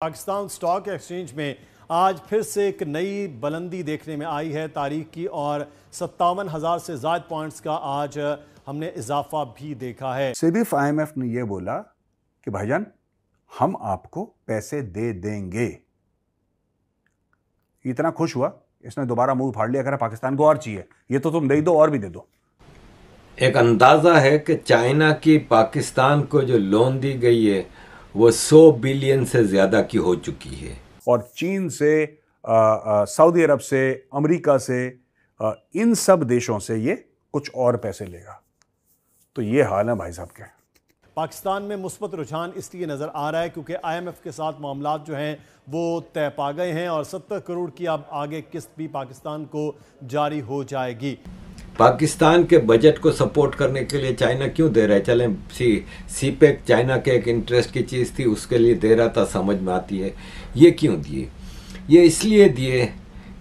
Pakistan stock exchange में आज फिर से एक नई बुलंदी देखने में आई है तारीख की और 57,000 से ज़्यादा पॉइंट्स का आज हमने इजाफा भी देखा है। सिर्फ IMF ने यह बोला कि भाईजान हम आपको पैसे दे देंगे। इतना खुश हुआ इसने दोबारा मुंह फाड़ लिया, कह रहा पाकिस्तान को और चाहिए, ये तो तुम दे दो और भी दे दो। एक अंदाजा है कि चाइना की पाकिस्तान को जो लोन दी गई है वो 100 बिलियन से ज्यादा की हो चुकी है और चीन से, सऊदी अरब से, अमेरिका से, इन सब देशों से ये कुछ और पैसे लेगा। तो ये हाल है भाई साहब के। पाकिस्तान में मुस्बत रुझान इसलिए नजर आ रहा है क्योंकि IMF के साथ मामलात जो हैं वो तय पा गए हैं और 70 करोड़ की अब आगे किस्त भी पाकिस्तान को जारी हो जाएगी। पाकिस्तान के बजट को सपोर्ट करने के लिए चाइना क्यों दे रहा है? चलें सीपेक चाइना के एक इंटरेस्ट की चीज़ थी, उसके लिए दे रहा था, समझ में आती है। ये क्यों दिए? ये इसलिए दिए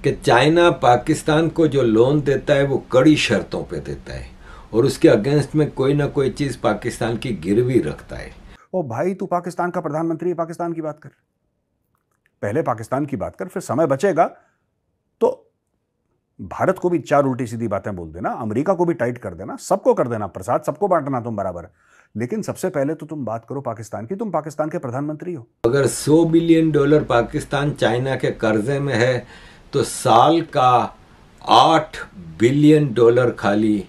कि चाइना पाकिस्तान को जो लोन देता है वो कड़ी शर्तों पे देता है और उसके अगेंस्ट में कोई ना कोई चीज़ पाकिस्तान की गिरवी रखता है। ओ भाई, तू पाकिस्तान का प्रधानमंत्री है, पाकिस्तान की बात कर, पहले पाकिस्तान की बात कर, फिर समय बचेगा तो भारत को भी चार उल्टी सीधी बातें बोल देना, अमेरिका को भी टाइट कर देना, सबको कर देना, प्रसाद सबको बांटना तुम बराबर। लेकिन सबसे पहले तो तुम बात करो पाकिस्तान की, तुम पाकिस्तान के प्रधानमंत्री हो। अगर 100 बिलियन डॉलर पाकिस्तान चाइना के कर्जे में है तो साल का 8 बिलियन डॉलर खाली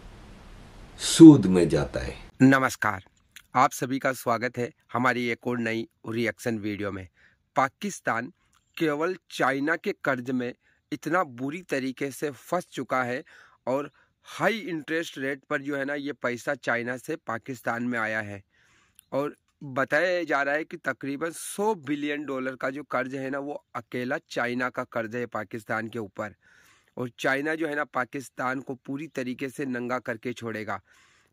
सूद में जाता है। नमस्कार, आप सभी का स्वागत है हमारी एक और नई रिएक्शन वीडियो में। पाकिस्तान केवल चाइना के कर्ज में इतना बुरी तरीके से फंस चुका है और हाई इंटरेस्ट रेट पर जो है ना ये पैसा चाइना से पाकिस्तान में आया है और बताया जा रहा है कि तकरीबन 100 बिलियन डॉलर का जो कर्ज है ना वो अकेला चाइना का कर्ज है पाकिस्तान के ऊपर। और चाइना जो है ना पाकिस्तान को पूरी तरीके से नंगा करके छोड़ेगा।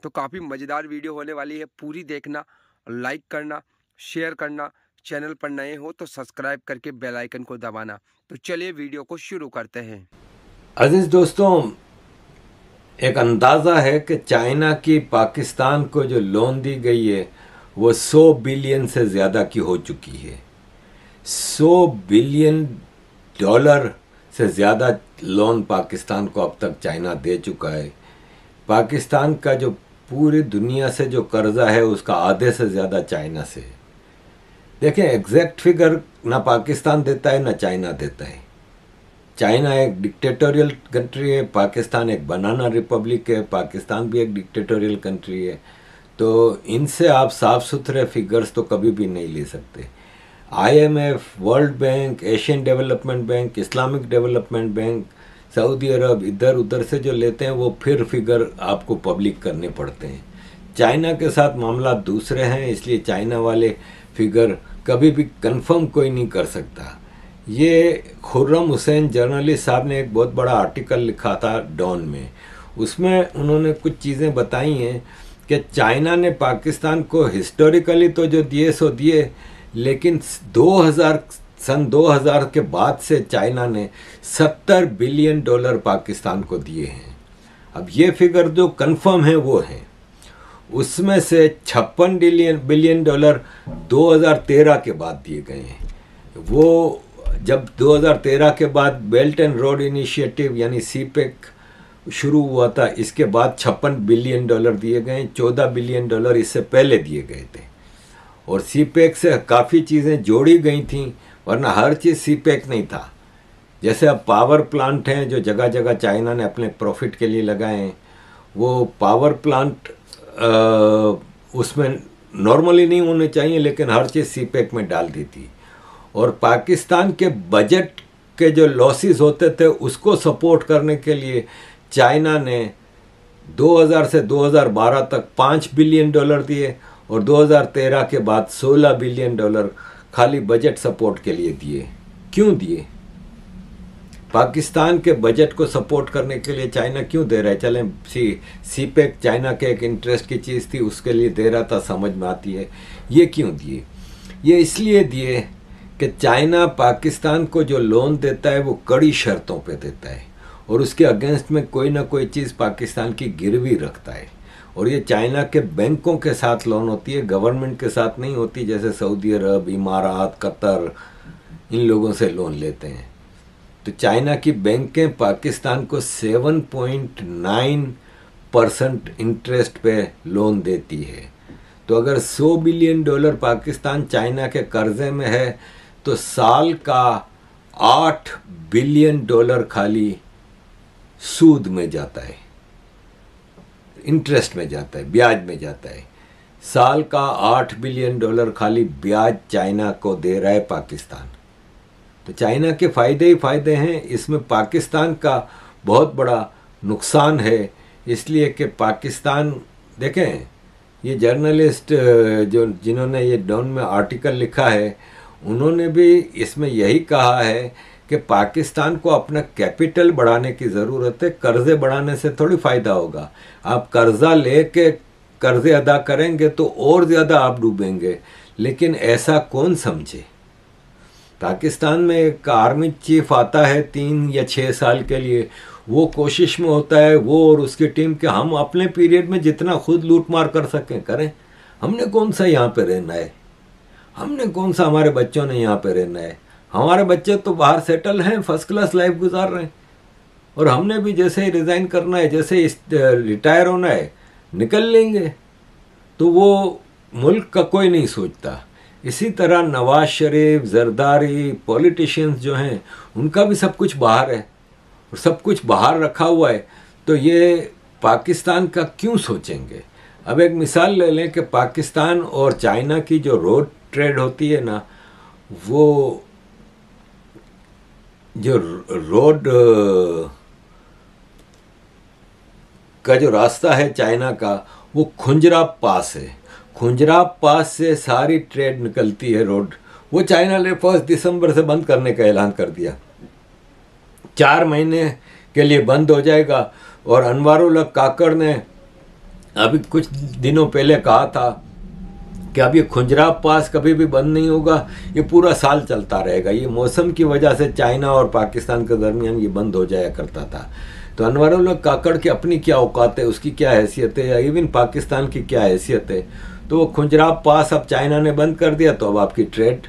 तो काफ़ी मज़ेदार वीडियो होने वाली है, पूरी देखना, लाइक करना, शेयर करना, चैनल पर नए हो तो सब्सक्राइब करके बेल आइकन को दबाना। तो चलिए वीडियो को शुरू करते हैं। अजीज दोस्तों, एक अंदाज़ा है कि चाइना की पाकिस्तान को जो लोन दी गई है वो 100 बिलियन से ज़्यादा की हो चुकी है। 100 बिलियन डॉलर से ज़्यादा लोन पाकिस्तान को अब तक चाइना दे चुका है। पाकिस्तान का जो पूरी दुनिया से जो कर्जा है उसका आधे से ज़्यादा चाइना से। देखें, एग्जैक्ट फिगर ना पाकिस्तान देता है ना चाइना देता है। चाइना एक डिक्टेटोरियल कंट्री है, पाकिस्तान एक बनाना रिपब्लिक है, पाकिस्तान भी एक डिक्टेटोरियल कंट्री है। तो इनसे आप साफ सुथरे फिगर्स तो कभी भी नहीं ले सकते। IMF, World Bank, Asian Development Bank, Islamic Development Bank, Saudi Arab, इधर उधर से जो लेते हैं वो फिर फिगर आपको पब्लिक करने पड़ते हैं। चाइना के साथ मामला दूसरे हैं, इसलिए चाइना वाले फिगर कभी भी कंफर्म कोई नहीं कर सकता। ये खुर्रम हुसैन जर्नलिस्ट साहब ने एक बहुत बड़ा आर्टिकल लिखा था डॉन में, उसमें उन्होंने कुछ चीज़ें बताई हैं कि चाइना ने पाकिस्तान को हिस्टोरिकली तो जो दिए सो दिए, लेकिन 2000 के बाद से चाइना ने 70 बिलियन डॉलर पाकिस्तान को दिए हैं। अब ये फिगर जो कंफर्म है वो है, उसमें से 56 बिलियन डॉलर 2013 के बाद दिए गए हैं। वो जब 2013 के बाद बेल्ट एंड रोड इनिशिएटिव यानी सीपेक शुरू हुआ था, इसके बाद 56 बिलियन डॉलर दिए गए। 14 बिलियन डॉलर इससे पहले दिए गए थे और सीपेक से काफ़ी चीज़ें जोड़ी गई थीं, वरना हर चीज़ सीपेक नहीं था। जैसे अब पावर प्लांट हैं जो जगह जगह चाइना ने अपने प्रॉफिट के लिए लगाए हैं, वो पावर प्लांट उसमें नॉर्मली नहीं होने चाहिए, लेकिन हर चीज़ सीपेक में डाल दी थी। और पाकिस्तान के बजट के जो लॉसेस होते थे उसको सपोर्ट करने के लिए चाइना ने 2000 से 2012 तक 5 बिलियन डॉलर दिए और 2013 के बाद 16 बिलियन डॉलर खाली बजट सपोर्ट के लिए दिए। क्यों दिए? पाकिस्तान के बजट को सपोर्ट करने के लिए चाइना क्यों दे रहा है? चलें सीपेक चाइना के एक इंटरेस्ट की चीज़ थी, उसके लिए दे रहा था, समझ में आती है। ये क्यों दिए? ये इसलिए दिए कि चाइना पाकिस्तान को जो लोन देता है वो कड़ी शर्तों पे देता है और उसके अगेंस्ट में कोई ना कोई चीज़ पाकिस्तान की गिरवी रखता है। और ये चाइना के बैंकों के साथ लोन होती है, गवर्नमेंट के साथ नहीं होती, जैसे सऊदी अरब, इमारात, कतर, इन लोगों से लोन लेते हैं। तो चाइना की बैंकें पाकिस्तान को 7.9% इंटरेस्ट पे लोन देती है। तो अगर $100 बिलियन पाकिस्तान चाइना के कर्जे में है तो साल का $8 बिलियन खाली सूद में जाता है, इंटरेस्ट में जाता है, ब्याज में जाता है। साल का $8 बिलियन खाली ब्याज चाइना को दे रहा है पाकिस्तान। तो चाइना के फ़ायदे ही फ़ायदे हैं, इसमें पाकिस्तान का बहुत बड़ा नुकसान है। इसलिए कि पाकिस्तान, देखें, ये जर्नलिस्ट जिन्होंने ये डॉन में आर्टिकल लिखा है, उन्होंने भी इसमें यही कहा है कि पाकिस्तान को अपना कैपिटल बढ़ाने की ज़रूरत है, कर्ज़े बढ़ाने से थोड़ी फ़ायदा होगा। आप कर्ज़ा लेके कर्ज़े अदा करेंगे तो और ज़्यादा आप डूबेंगे, लेकिन ऐसा कौन समझे। पाकिस्तान में एक आर्मी चीफ आता है 3 या 6 साल के लिए, वो कोशिश में होता है, वो और उसकी टीम, कि हम अपने पीरियड में जितना खुद लूट मार कर सकें करें। हमने कौन सा यहाँ पे रहना है, हमने कौन सा, हमारे बच्चों ने यहाँ पे रहना है। हमारे बच्चे तो बाहर सेटल हैं, फर्स्ट क्लास लाइफ गुजार रहे हैं, और हमने भी जैसे ही रिज़ाइन करना है, जैसे ही रिटायर होना है, निकल लेंगे। तो वो मुल्क का कोई नहीं सोचता। इसी तरह नवाज शरीफ, जरदारी, पॉलिटिशियंस जो हैं, उनका भी सब कुछ बाहर है और सब कुछ बाहर रखा हुआ है। तो ये पाकिस्तान का क्यों सोचेंगे। अब एक मिसाल ले लें कि पाकिस्तान और चाइना की जो रोड ट्रेड होती है ना, वो जो रोड का जो रास्ता है चाइना का, वो खुंजराब पास है। खुंजराब पास से सारी ट्रेड निकलती है रोड। वो चाइना ने 1 दिसंबर से बंद करने का ऐलान कर दिया, 4 महीने के लिए बंद हो जाएगा। और अनवारुल हक काकड़ ने अभी कुछ दिनों पहले कहा था कि अब ये खुंजराब पास कभी भी बंद नहीं होगा, ये पूरा साल चलता रहेगा। ये मौसम की वजह से चाइना और पाकिस्तान के दरमियान ये बंद हो जाया करता था। तो अनवारुल हक काकड़ की अपनी क्या औकात है, उसकी क्या हैसियत है, या इवन पाकिस्तान की क्या हैसियत है। तो वो खुंजराब पास अब चाइना ने बंद कर दिया, तो अब आपकी ट्रेड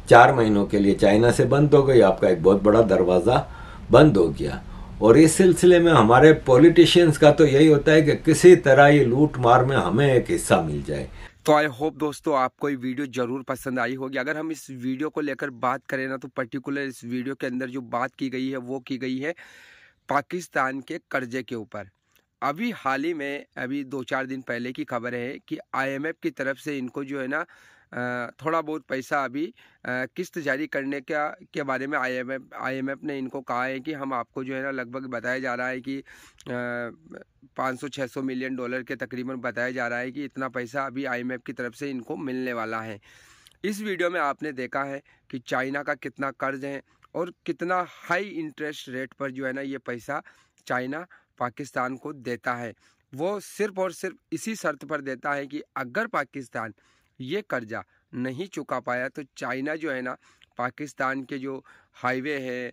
4 महीनों के लिए चाइना से बंद हो गई, आपका एक बहुत बड़ा दरवाज़ा बंद हो गया। और इस सिलसिले में हमारे पॉलिटिशियंस का तो यही होता है कि किसी तरह ये लूट मार में हमें एक हिस्सा मिल जाए। तो आई होप दोस्तों आपको ये वीडियो ज़रूर पसंद आई होगी। अगर हम इस वीडियो को लेकर बात करें ना, तो पर्टिकुलर इस वीडियो के अंदर जो बात की गई है वो की गई है पाकिस्तान के कर्जे के ऊपर। अभी हाल ही में, अभी 2-4 दिन पहले की खबर है कि IMF की तरफ से इनको जो है ना थोड़ा बहुत पैसा अभी किस्त जारी करने के बारे में IMF ने इनको कहा है कि हम आपको जो है ना, लगभग बताया जा रहा है कि 500-600 मिलियन डॉलर के तकरीबन बताया जा रहा है कि इतना पैसा अभी IMF की तरफ से इनको मिलने वाला है। इस वीडियो में आपने देखा है कि चाइना का कितना कर्ज है और कितना हाई इंटरेस्ट रेट पर जो है ना ये पैसा चाइना पाकिस्तान को देता है। वो सिर्फ और सिर्फ इसी शर्त पर देता है कि अगर पाकिस्तान ये कर्जा नहीं चुका पाया तो चाइना जो है ना पाकिस्तान के जो हाईवे है,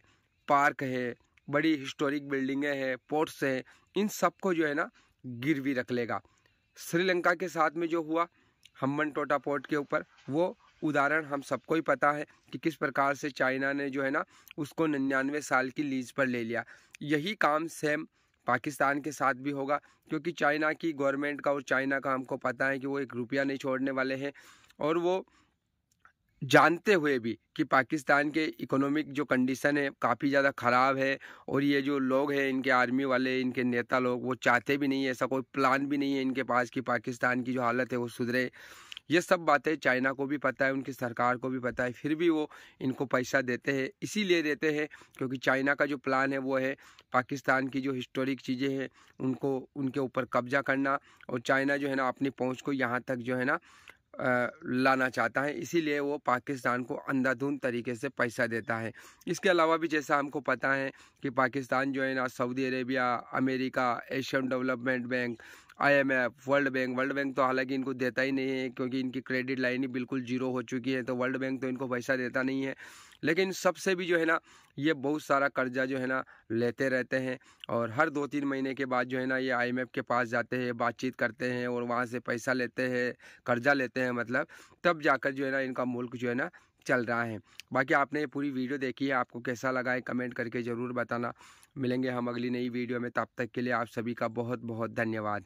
पार्क है, बड़ी हिस्टोरिक बिल्डिंगें हैं, पोर्ट्स हैं, इन सबको जो है ना गिरवी रख लेगा। श्रीलंका के साथ में जो हुआ हम्बनटोटा पोर्ट के ऊपर, वो उदाहरण हम सबको ही पता है कि किस प्रकार से चाइना ने जो है ना उसको 99 साल की लीज पर ले लिया। यही काम सेम पाकिस्तान के साथ भी होगा, क्योंकि चाइना की गवर्नमेंट का और चाइना का हमको पता है कि वो 1 रुपया नहीं छोड़ने वाले हैं। और वो जानते हुए भी कि पाकिस्तान के इकोनॉमिक जो कंडीशन है काफ़ी ज़्यादा ख़राब है, और ये जो लोग हैं इनके आर्मी वाले, इनके नेता लोग, वो चाहते भी नहीं है, ऐसा कोई प्लान भी नहीं है इनके पास कि पाकिस्तान की जो हालत है वो सुधरे। ये सब बातें चाइना को भी पता है, उनकी सरकार को भी पता है, फिर भी वो इनको पैसा देते हैं। इसीलिए देते हैं क्योंकि चाइना का जो प्लान है वो है पाकिस्तान की जो हिस्टोरिक चीज़ें हैं उनको, उनके ऊपर कब्जा करना, और चाइना जो है ना अपनी पहुंच को यहाँ तक जो है ना लाना चाहता है। इसीलिए वो पाकिस्तान को अंधाधुंध तरीके से पैसा देता है। इसके अलावा भी जैसा हमको पता है कि पाकिस्तान जो है ना Saudi Arabia, America, Asian Development bank, IMF, World bank तो हालांकि इनको देता ही नहीं है क्योंकि इनकी क्रेडिट लाइन ही बिल्कुल जीरो हो चुकी है, तो वर्ल्ड बैंक तो इनको पैसा देता नहीं है। लेकिन सबसे भी जो है ना ये बहुत सारा कर्जा जो है ना लेते रहते हैं, और हर 2-3 महीने के बाद जो है ना ये IMF के पास जाते हैं, बातचीत करते हैं और वहाँ से पैसा लेते हैं, कर्जा लेते हैं मतलब, तब जाकर जो है ना इनका मुल्क जो है ना चल रहा है। बाकी आपने ये पूरी वीडियो देखी है, आपको कैसा लगा है कमेंट करके ज़रूर बताना। मिलेंगे हम अगली नई वीडियो में, तब तक के लिए आप सभी का बहुत बहुत धन्यवाद।